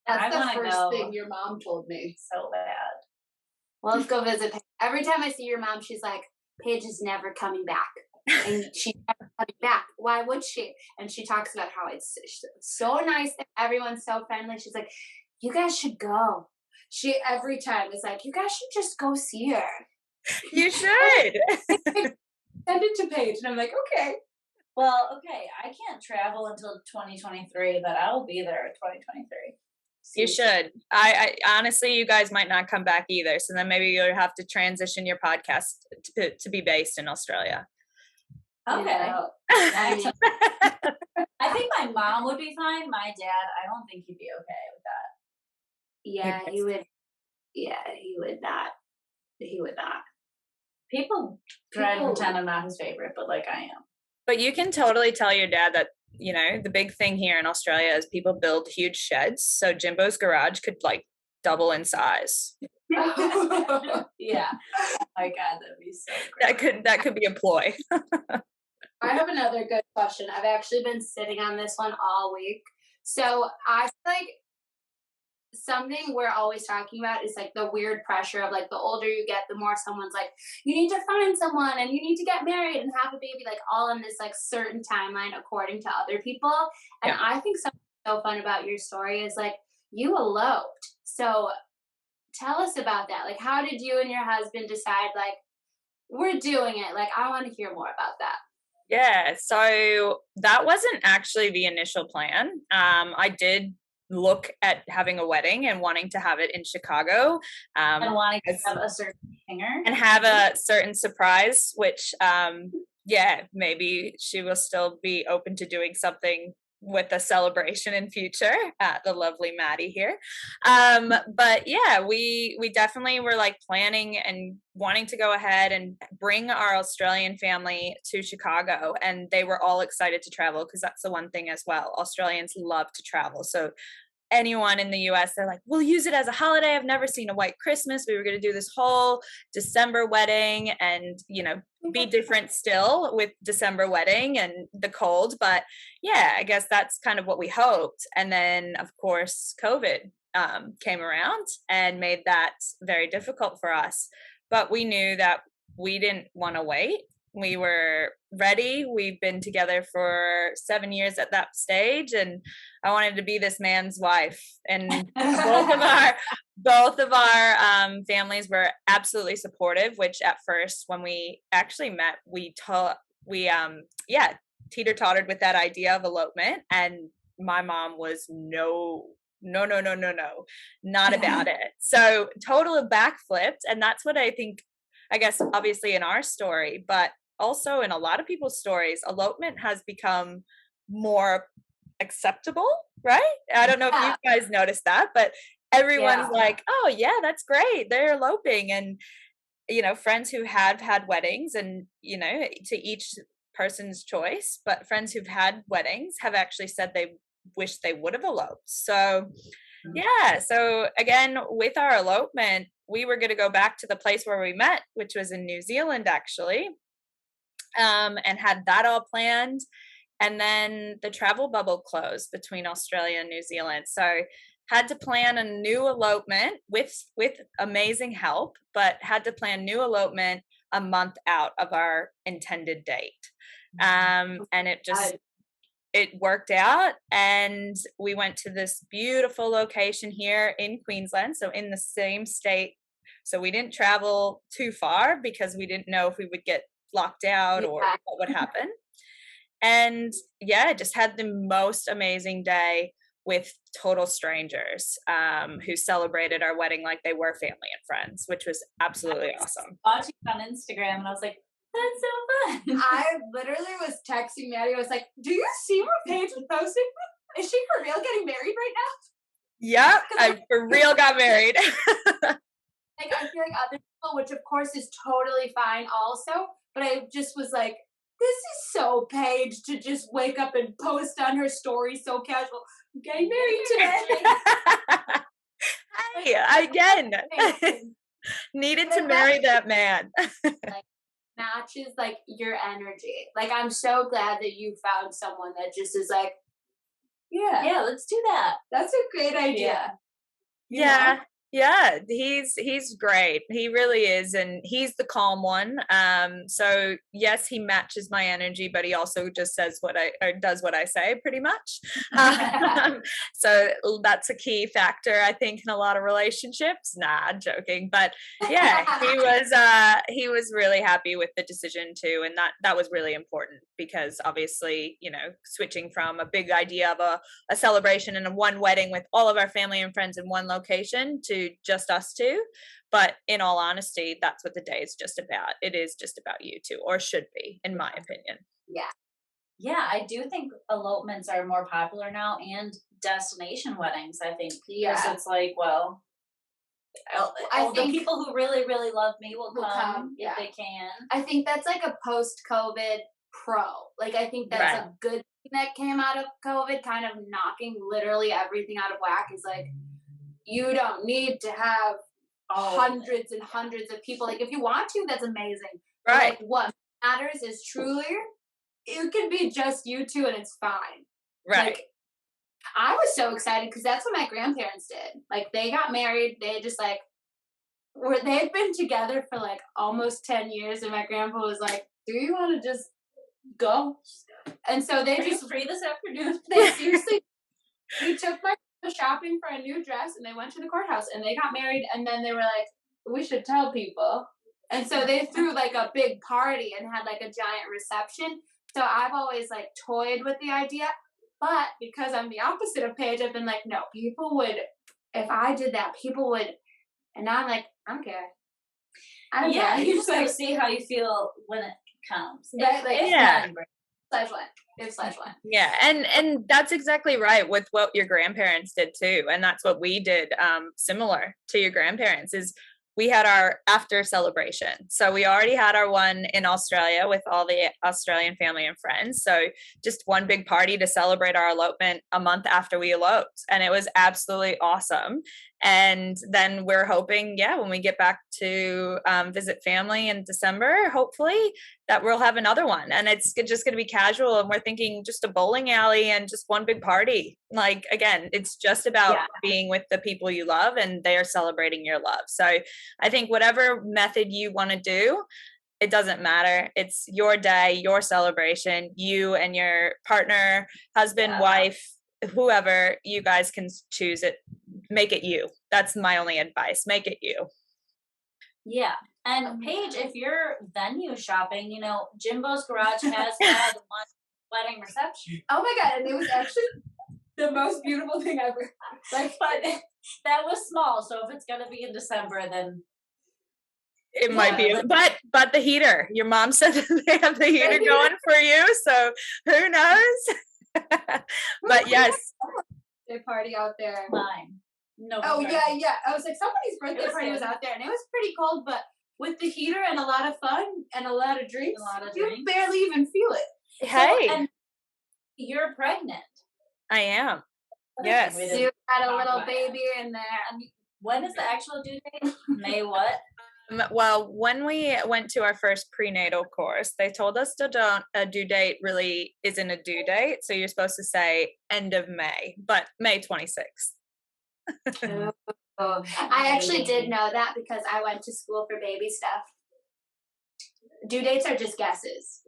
That's the first thing your mom told me. So bad. Well, let's go visit. Every time I see your mom, she's like, Paige is never coming back. And she's never coming back. Why would she? And she talks about how it's so nice and everyone's so friendly. She's like, you guys should go. She every time is like, you guys should just go see her. You should. Send it to Paige. And I'm like, okay. Well, okay. I can't travel until 2023, but I'll be there in 2023. You should. I honestly, you guys might not come back either. So then maybe you'll have to transition your podcast to be based in Australia. You Okay. know? I think my mom would be fine. My dad, I don't think he'd be okay with that. Yeah, he would. Yeah, he would not. He would not. People try to pretend I'm not his favorite, but like I am. But you can totally tell your dad that, you know, the big thing here in Australia is people build huge sheds. So Jimbo's garage could like double in size. Yeah. Oh my God, that'd be so great. That could be a ploy. I have another good question. I've actually been sitting on this one all week. So I feel like something we're always talking about is like the weird pressure of like the older you get, the more someone's like, you need to find someone and you need to get married and have a baby, like all in this like certain timeline according to other people. And Yeah. I think something so fun about your story is like you eloped. So tell us about that. Like, how did you and your husband decide, like, we're doing it? Like, I want to hear more about that. Yeah, so that wasn't actually the initial plan. I did look at having a wedding and wanting to have it in Chicago. And wanting to have a certain singer. And have a certain surprise, which, yeah, maybe she will still be open to doing something with a celebration in future, the lovely Maddie here. But yeah, we definitely were like planning and wanting to go ahead and bring our Australian family to Chicago, and they were all excited to travel because that's the one thing as well. Australians love to travel. So anyone in the US, they're like, we'll use it as a holiday. I've never seen a white Christmas. We were going to do this whole December wedding and, you know, be different still with December wedding and the cold. But yeah, I guess that's kind of what we hoped. And then, of course, COVID came around and made that very difficult for us. But we knew that we didn't want to wait. We were ready. We've been together for 7 years at that stage, and I wanted to be this man's wife. And both of our families were absolutely supportive. Which at first, when we actually met, we teeter tottered with that idea of elopement, and my mom was no, not about it. So total backflipped, and that's what I think. I guess obviously in our story, but also in a lot of people's stories, elopement has become more acceptable, right? I don't know if you guys noticed that, but everyone's like, oh yeah, that's great, they're eloping. And you know, friends who have had weddings, and you know, to each person's choice, but friends who've had weddings have actually said they wish they would have eloped. So yeah, so again, with our elopement, we were going to go back to the place where we met, which was in New Zealand actually, and had that all planned. And then the travel bubble closed between Australia and New Zealand. So had to plan a new elopement with amazing help, but had to plan new elopement a month out of our intended date. And it worked out, and we went to this beautiful location here in Queensland, so in the same state. So we didn't travel too far because we didn't know if we would get locked out or what would happen. And yeah, just had the most amazing day with total strangers who celebrated our wedding like they were family and friends, which was absolutely awesome. Watching on Instagram, and I was like, that's so fun. I literally was texting Maddie. I was like, do you see what Paige was posting? Is she for real getting married right now? Yep, I for real got married. Like, I feel like other people, which of course is totally fine also, but I just was like, this is so Paige to just wake up and post on her story so casual. I'm getting married today. Hey, again, needed to marry that man. Like, matches like your energy. Like, I'm so glad that you found someone that just is like, yeah, let's do that. That's a great idea. Yeah. Yeah, he's great. He really is, and he's the calm one. So yes, he matches my energy, but he also just says does what I say, pretty much. So that's a key factor, I think, in a lot of relationships. Nah, I'm joking, but yeah, he was really happy with the decision too, and that was really important because obviously, you know, switching from a big idea of a celebration and a one wedding with all of our family and friends in one location to just us two. But in all honesty, that's what the day is just about. It is just about you two, or should be, in my opinion. Yeah, I do think elopements are more popular now, and destination weddings, I think. Because it's like, well, I the think people who really, really love me will will come come, if they can. I think that's like a post-COVID pro. Like, I think that's Right. a good thing that came out of COVID, kind of knocking literally everything out of whack. Is like, you don't need to have hundreds and hundreds of people. Like, if you want to, that's amazing. But Right. like, what matters is truly, it can be just you two, and it's fine. Right. Like, I was so excited because that's what my grandparents did. Like, they got married. They just like they had been together for like almost 10 years, and my grandpa was like, "Do you want to just go?" And so they Are you just free this afternoon? they seriously he took my grandma shopping for a new dress, and they went to the courthouse, and they got married, and then they were like, "We should tell people." And so they threw like a big party and had like a giant reception. So I've always like toyed with the idea, but because I'm the opposite of Paige, I've been like, no, people would, if I did that, people would, and now I'm like, I don't care. I don't Yeah, care. you just gotta see how you feel when it comes. Right, like, Yeah. /1. Yeah, and that's exactly right with what your grandparents did too, and that's what we did similar to your grandparents is we had our after celebration. So we already had our one in Australia with all the Australian family and friends. So just one big party to celebrate our elopement a month after we eloped, and it was absolutely awesome. And then we're hoping, when we get back to visit family in December, hopefully that we'll have another one, and it's just going to be casual, and we're thinking just a bowling alley and just one big party. Like, again, it's just about being with the people you love, and they are celebrating your love. So I think whatever method you want to do, it doesn't matter. It's your day, your celebration, you and your partner, husband, wife, whoever, you guys can choose it. Make it you. That's my only advice. Make it you. Yeah. And Paige, if you're venue shopping, you know, Jimbo's Garage has had one wedding reception. Oh my God. And it was actually the most beautiful thing ever. Like, but that was small. So if it's going to be in December, then it might be, but the heater, your mom said they have the heater going for you. So who knows? But yes. Birthday party out there. Mine. No. Oh yeah. I was like, somebody's birthday party was out there, and it was pretty cold, but with the heater and a lot of fun and a lot of drinks, you barely even feel it. Hey, so, and you're pregnant. I am. Yes. You got a little baby in there. When is the actual due date? May what? Well, when we went to our first prenatal course, they told us a due date really isn't a due date. So you're supposed to say end of May, but May 26th. I actually did know that because I went to school for baby stuff. Due dates are just guesses,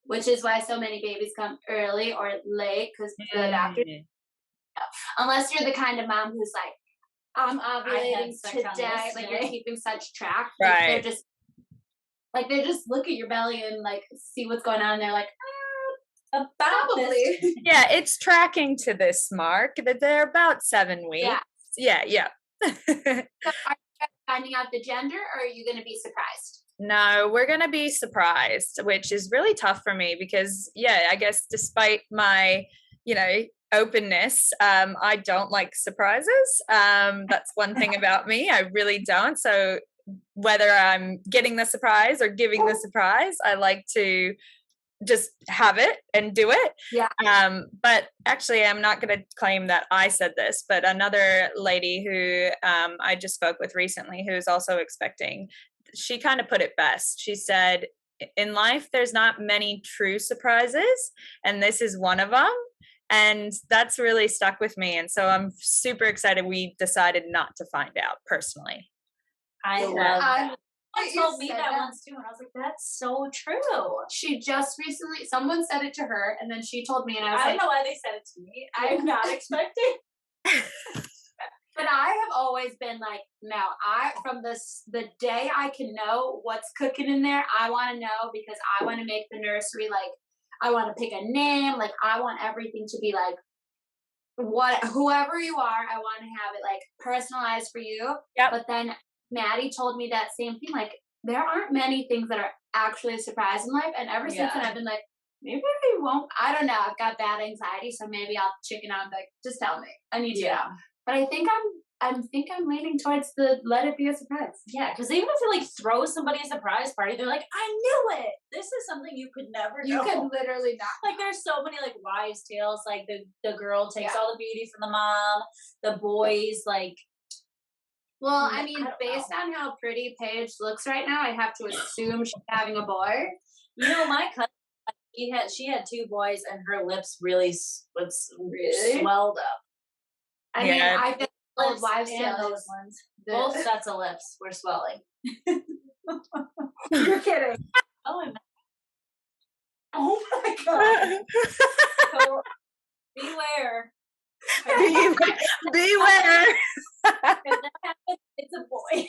which is why so many babies come early or late because the doctor. Unless you're the kind of mom who's like, I'm ovulating today, like you're keeping such track. Like right. They just look at your belly and like see what's going on. And they're like, probably. Yeah, it's tracking to this mark that they're about 7 weeks. Yeah. So are you finding out the gender, or are you going to be surprised? No, we're going to be surprised, which is really tough for me because, I guess despite my, openness, I don't like surprises. That's one thing about me. I really don't. So whether I'm getting the surprise or giving the surprise, I like to just have it and do it. Yeah. But actually, I'm not going to claim that I said this, but another lady who I just spoke with recently, who is also expecting, she kind of put it best. She said, in life, there's not many true surprises, and this is one of them. And that's really stuck with me. And so I'm super excited we decided not to find out personally. I love that. Someone told me that once too, and I was like, that's so true. She just recently, someone said it to her, and then she told me, and I was I don't know why they said it to me. I'm not expecting. But I have always been like, no, from the day I can know what's cooking in there, I want to know because I want to make the nursery like, I want to pick a name. Like, I want everything to be like, whoever you are, I want to have it like personalized for you. Yep. But then Maddie told me that same thing. Like, there aren't many things that are actually a surprise in life. And ever since then, I've been like, Maybe they won't. I don't know. I've got bad anxiety, so maybe I'll chicken out and be like, just tell me. I need to know. But I think I'm leaning towards the let it be a surprise. Yeah, because even if you like throw somebody a surprise party, they're like, I knew it. This is something you could never You know. could literally not. Like there's so many like wives' tales. Like the girl takes all the beauty from the mom. The boys like. Well, I mean, based on how pretty Paige looks right now, I have to assume she's having a boy. You know, my cousin, she had 2 boys, and her lips really swelled up. I mean, I think old wives' and tales. those ones. Both sets of lips were swelling. You're kidding. Oh, I'm not. Oh my god. So beware. Beware. If that happens, it's a boy.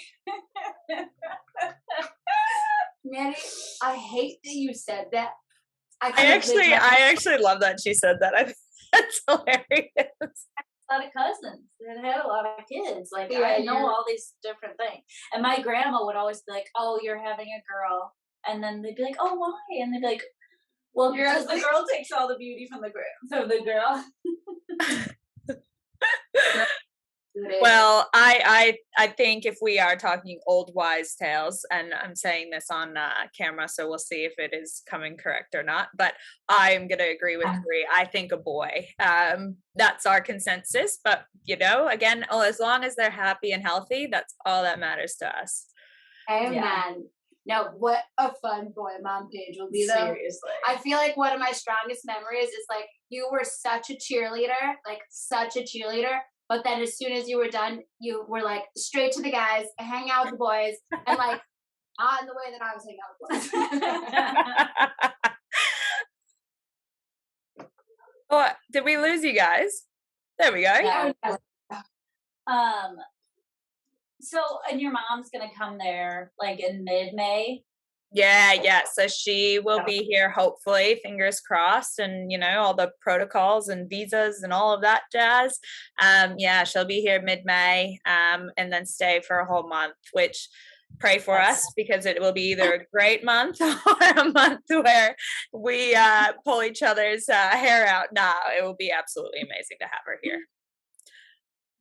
Maddie, I hate that you said that. I actually love that she said that. I think that's hilarious. A lot of cousins that had a lot of kids. Like Yeah, I know all these different things. And my grandma would always be like, "Oh, you're having a girl," and then they'd be like, "Oh, why?" And they'd be like, "Well, because the girl takes all the beauty from the girl." Well, I think if we are talking old wives' tales, and I'm saying this on camera, so we'll see if it is coming correct or not. But I'm gonna agree with Brie. I think a boy. That's our consensus. But again, as long as they're happy and healthy, that's all that matters to us. Amen. Yeah. Now, what a fun boy mom Paige will be, though. Seriously. I feel like one of my strongest memories is like you were such a cheerleader, but then as soon as you were done, you were like straight to the guys, hang out with the boys, and like not in the way that I was hanging out with boys. Oh, did we lose you guys? There we go. Yeah. So, and your mom's gonna come there like in mid-May. Yeah. So she will be here, hopefully, fingers crossed, and all the protocols and visas and all of that jazz. Yeah, she'll be here mid-May, and then stay for a whole month, which pray for us, because it will be either a great month or a month where we pull each other's hair out. Nah, it will be absolutely amazing to have her here.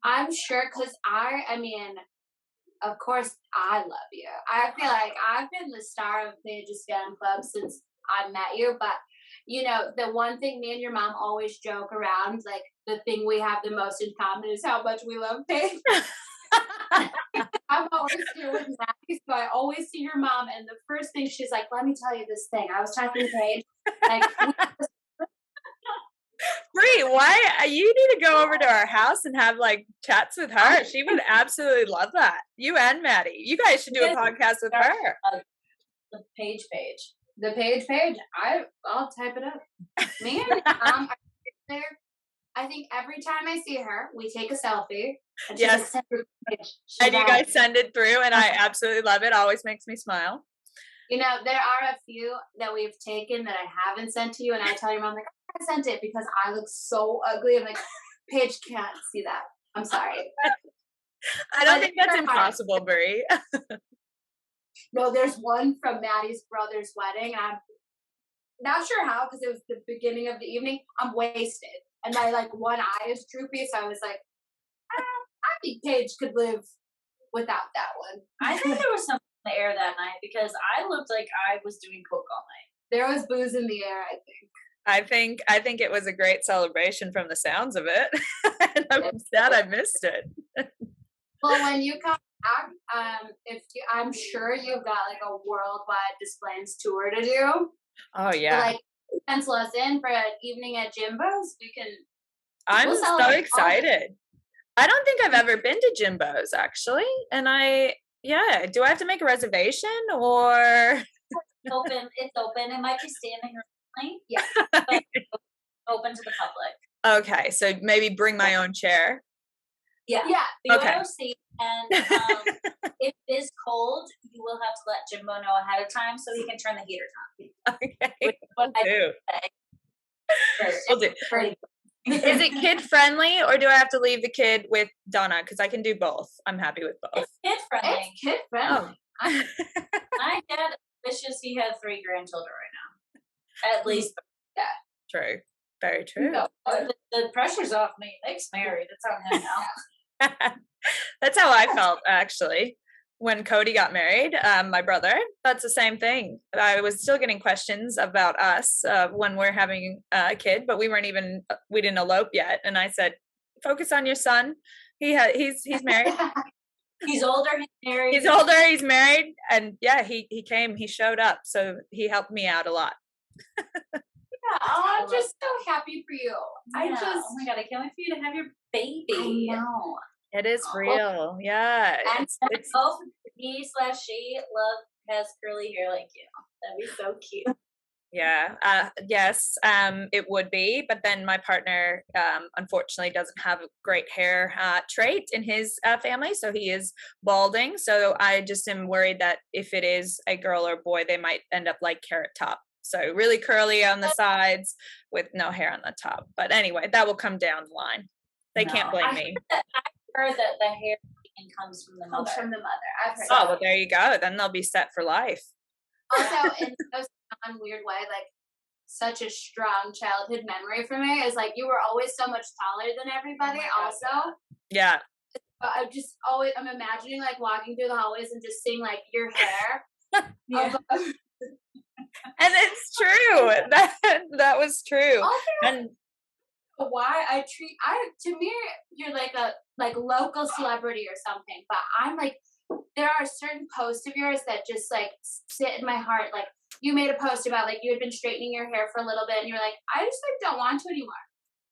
I'm sure, because I mean, of course, I love you. I feel like I've been the star of Paige's fan club since I met you. But, the one thing me and your mom always joke around, like the thing we have the most in common is how much we love Paige. I'm always here with Maddie, so I always see your mom, and the first thing she's like, let me tell you this thing. I was talking to Paige. Like, Brie, why you need to go over to our house and have like chats with her. She would absolutely love that. You and Maddie. You guys should do a podcast with her. The Paige. The Paige. I'll type it up. Me and Mom are there. I think every time I see her, we take a selfie. And yes. And you guys send it through, and I absolutely love it. Always makes me smile. There are a few that we've taken that I haven't sent to you, and I tell your mom, like, I sent it because I look so ugly. I'm like, Paige can't see that. I'm sorry. I don't think that's impossible, Brie. No, there's one from Maddie's brother's wedding. I'm not sure how, because it was the beginning of the evening. I'm wasted, and my one eye is droopy. So I was like, I think Paige could live without that one. I think there was something in the air that night, because I looked like I was doing coke all night. There was booze in the air, I think. I think it was a great celebration from the sounds of it. And I'm sad I missed it. Well, when you come back, I'm sure you've got like a worldwide Displays tour to do. Oh yeah. So, pencil us in for an evening at Jimbo's. I'm so excited. I don't think I've ever been to Jimbo's actually, and do I have to make a reservation or? It's open. It might be standing room only. Yeah, but open to the public. Okay, so maybe bring my own chair. Yeah. The auto seat, and if it is cold, you will have to let Jimbo know ahead of time so he can turn the heaters on. Okay, we'll do. Is it kid friendly, or do I have to leave the kid with Donna? Because I can do both. I'm happy with both. It's kid friendly. It's kid friendly. My dad wishes he had 3 grandchildren right now. At least. True. Very true. No, the pressure's off me. Nick's married. It's on him now. That's how I felt actually when Cody got married. My brother. That's the same thing. I was still getting questions about us when we're having a kid, but we didn't elope yet. And I said, focus on your son. He's married. He's older. He's married. He's older. He's married, and yeah, he came. He showed up, so he helped me out a lot. I'm just so happy for you. Oh my god, I can't wait for you to have your baby. I know. It is real. Yeah. And It's both he/she has curly hair like you. That'd be so cute. yeah. Yes, it would be. But then my partner, unfortunately, doesn't have a great hair trait in his family. So he is balding. So I just am worried that if it is a girl or boy, they might end up like Carrot Top. So really curly on the sides with no hair on the top. But anyway, that will come down the line. They can't blame me. I heard that the hair comes from the mother. Comes from the mother. I've heard Oh, that. well, there you go. Then they'll be set for life. Also, in a weird way, like such a strong childhood memory for me is like you were always so much taller than everybody. Also, Yeah. I'm imagining like walking through the hallways and just seeing like your hair. Yeah. And it's true. That was true. Also, And why to me you're like a local celebrity or something, but I'm like there are certain posts of yours that just like sit in my heart. Like you made a post about like you had been straightening your hair for a little bit and you're like, I just like don't want to anymore.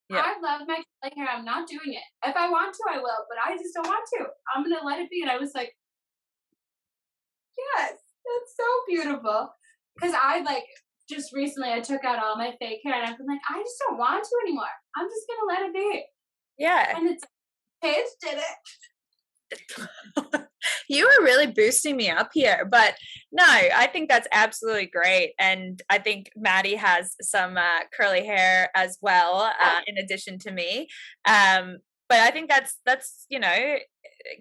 Yeah. I love my curly hair. I'm not doing it. If I want to, I will, but I just don't want to. I'm gonna let it be. And I was like, yes, that's so beautiful. Because I like just recently I took out all my fake hair and I've been like, I just don't want to anymore. I'm just gonna let it be. yeah. And it's Paige did it. You were really boosting me up here, but no, I think that's absolutely great. And I think Maddie has some curly hair as well, in addition to me. But I think that's, it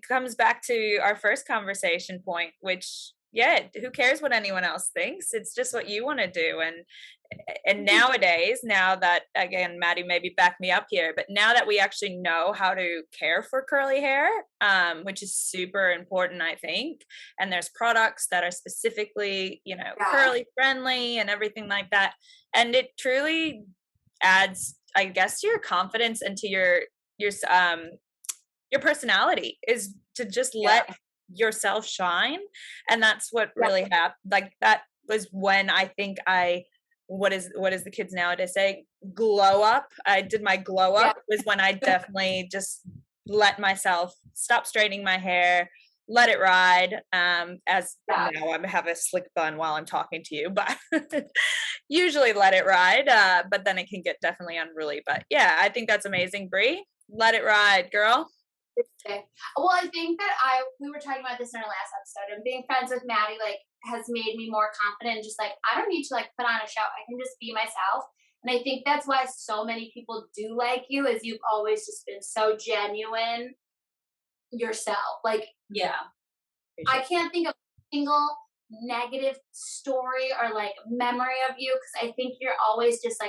comes back to our first conversation point, which, yeah, who cares what anyone else thinks? It's just what you want to do. And nowadays, now that, again, Maddie maybe back me up here, but now that we actually know how to care for curly hair, which is super important, I think, and there's products that are specifically, curly friendly and everything like that. And it truly adds, I guess, to your confidence and to your personality is to just let yourself shine. And that's what really happened. Like that was when I think what is the kids nowadays say? Glow up. I did my glow up was when I definitely just let myself stop straightening my hair, let it ride. As now I have a slick bun while I'm talking to you, but usually let it ride. But then it can get definitely unruly. But yeah, I think that's amazing, Brie. Let it ride, girl. Okay. Well, I think that we were talking about this in our last episode, and being friends with Maddie has made me more confident. Just like I don't need to put on a show; I can just be myself. And I think that's why so many people do like you, is you've always just been so genuine yourself. I can't think of a single negative story or memory of you, because I think you're always just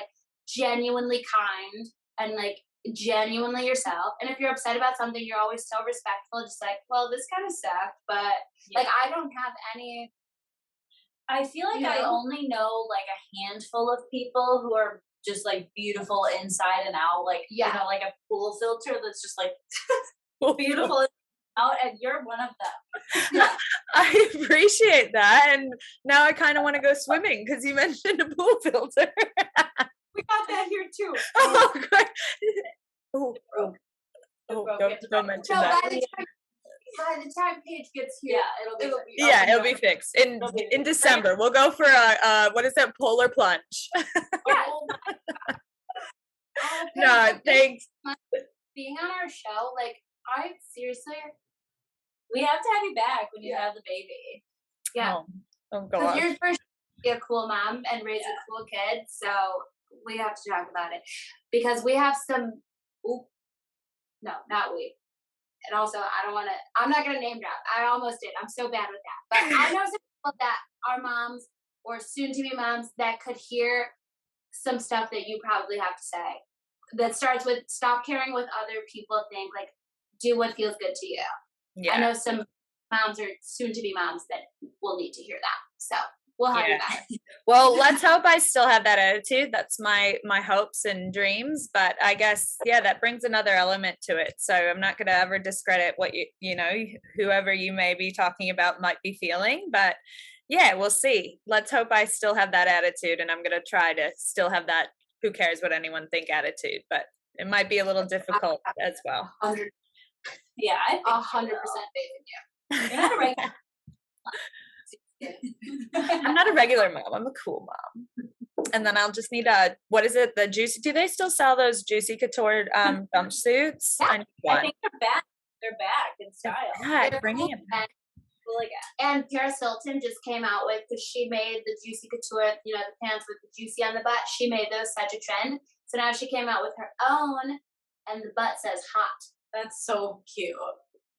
genuinely kind and genuinely yourself. And if you're upset about something, you're always so respectful, just well, this kind of sucked, but I don't have any. I feel like I only know a handful of people who are just beautiful inside and out, like a pool filter that's just beautiful out, and you're one of them. I appreciate that, and now I kind of want to go swimming because you mentioned a pool filter. We got that here too. Oh, great. Oh, Don't mention No, that. by the time Paige gets here, it'll be fixed in December. We'll go for a what is that, polar plunge? Oh No, thanks. Being on our show, I seriously, we have to have you back when you have the baby. Yeah. Oh because God. you're supposed to be a cool mom and raise a cool kid, so we have to talk about it because we have some. No, not we. And also, I'm not going to name drop. I almost did. I'm so bad with that. But I know some people that are moms or soon-to-be moms that could hear some stuff that you probably have to say. That starts with stop caring what other people think. Like, do what feels good to you. Yeah. I know some moms or soon-to-be moms that will need to hear that. So we'll have you back. Well, let's hope I still have that attitude. That's my hopes and dreams. But I guess, yeah, that brings another element to it. So I'm not going to ever discredit what you know, whoever you may be talking about might be feeling. But yeah, we'll see. Let's hope I still have that attitude, and I'm going to try to still have that who cares what anyone think attitude. But it might be a little difficult as well. 100%. Yeah, I think 100% faith in you. you're not a regular. I'm not a regular mom. I'm a cool mom. And then I'll just need what is it? The juicy. Do they still sell those juicy couture jumpsuits? Yeah, I need one. I think they're back. They're back in style. God, They're bringing cool. it back. And Paris Hilton just came out with, because she made the juicy couture, you know, the pants with the juicy on the butt. She made those such a trend. So now she came out with her own, and the butt says hot. That's so cute.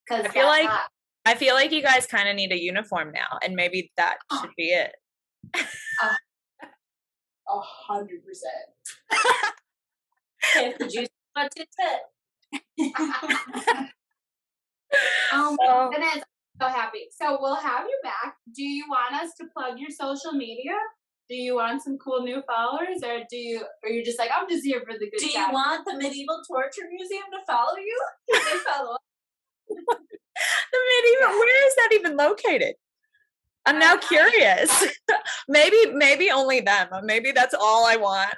Because I feel like you guys kind of need a uniform now, and maybe that should be it. 100%. If the juice butt it fit. Oh my goodness. So happy. So we'll have you back. Do you want us to plug your social media? Do you want some cool new followers, or you're just like, I'm just here for the good Do time? you want the Medieval Torture Museum to follow you? Can they follow us? Where is that even located? I'm now curious. maybe only them. Maybe that's all I want.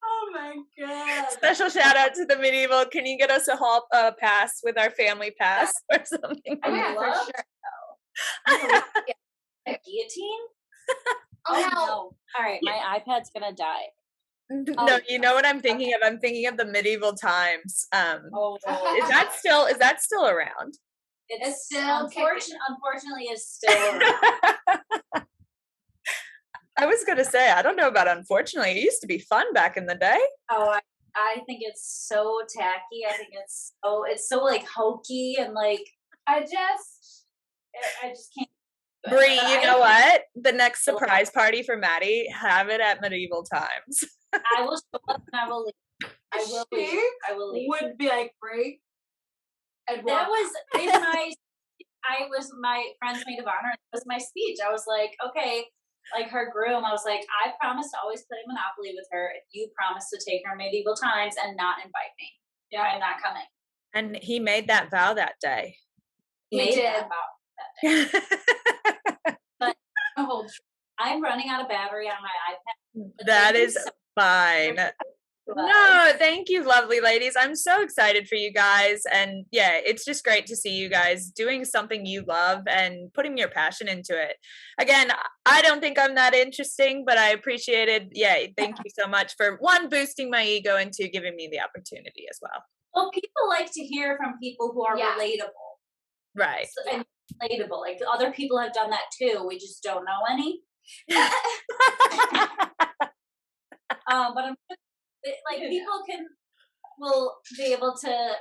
Oh my god. Special shout out to the Medieval. Can you get us a hall pass with our family pass or something? Oh yeah, for sure. A guillotine? Oh no. All right, my iPad's gonna die. No, you know what I'm thinking of? I'm thinking of the medieval times. Is that still around? It's still unfortunately is still around. I was gonna say, I don't know about unfortunately. It used to be fun back in the day. Oh, I think it's so tacky. I think it's so like hokey and like I just can't. Bree, you know what? The next surprise party for Maddie, have it at medieval times. I will show up and I will leave. I will leave. Would be like Bree. That was my friend's maid of honor. It was my speech. I was like, okay, like her groom. I was like, I promise to always play Monopoly with her if you promise to take her medieval times and not invite me. Yeah, I'm not coming. And he made that vow that day. He did that vow that day. But I'm running out of battery on my iPad. That is fine. No, thank you, lovely ladies. I'm so excited for you guys. And yeah, it's just great to see you guys doing something you love and putting your passion into it. Again, I don't think I'm that interesting, but I appreciated, thank you so much for boosting my ego and two, giving me the opportunity as well. Well, people like to hear from people who are relatable. Right. And relatable. Like other people have done that too. We just don't know any. But I'm like people will be able to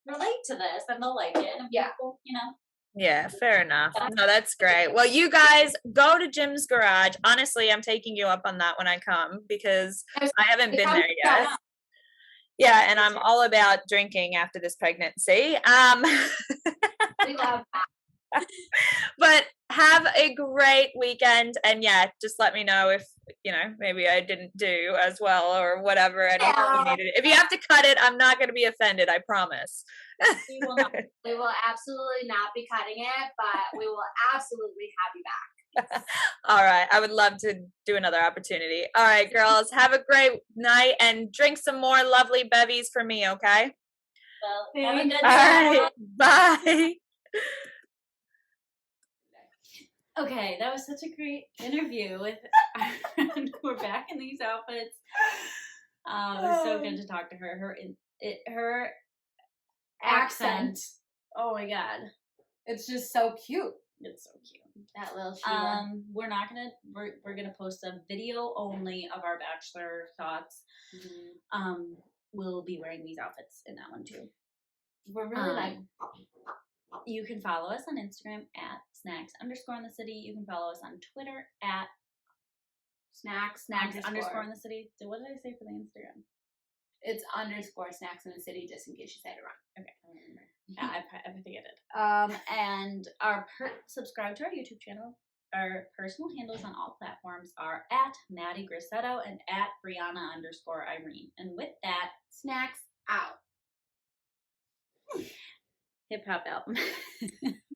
relate to this and they'll like it. And people, you know. Yeah, fair enough. No, that's great. Well, you guys go to Jim's Garage. Honestly, I'm taking you up on that when I come because I haven't been there yet. Yeah, and I'm all about drinking after this pregnancy. We love that. But have a great weekend, and just let me know if maybe I didn't do as well or whatever. Anything you needed. If you have to cut it, I'm not going to be offended. I promise. We will absolutely not be cutting it, but we will absolutely have you back. All right, I would love to do another opportunity. All right, girls, have a great night and drink some more lovely bevies for me. Okay. Well, have a good time. All right, bye. Okay, that was such a great interview with we're back in these outfits. It was so good to talk to her. Her accent. Oh my god. It's just so cute. It's so cute. That little Sheila. We're gonna post a video only of our Bachelor thoughts. Mm-hmm. We'll be wearing these outfits in that one too. We're really like. You can follow us on Instagram at Snax_in the city. You can follow us on Twitter at Snax underscore in the city. So what did I say for the Instagram? It's underscore Snax in the city, just in case you said it wrong. Okay, I don't remember. Yeah, I think I did. And subscribe to our YouTube channel. Our personal handles on all platforms are at Maddie Grissetto and at Brianna_Irene. And with that, Snax out. hip hop album.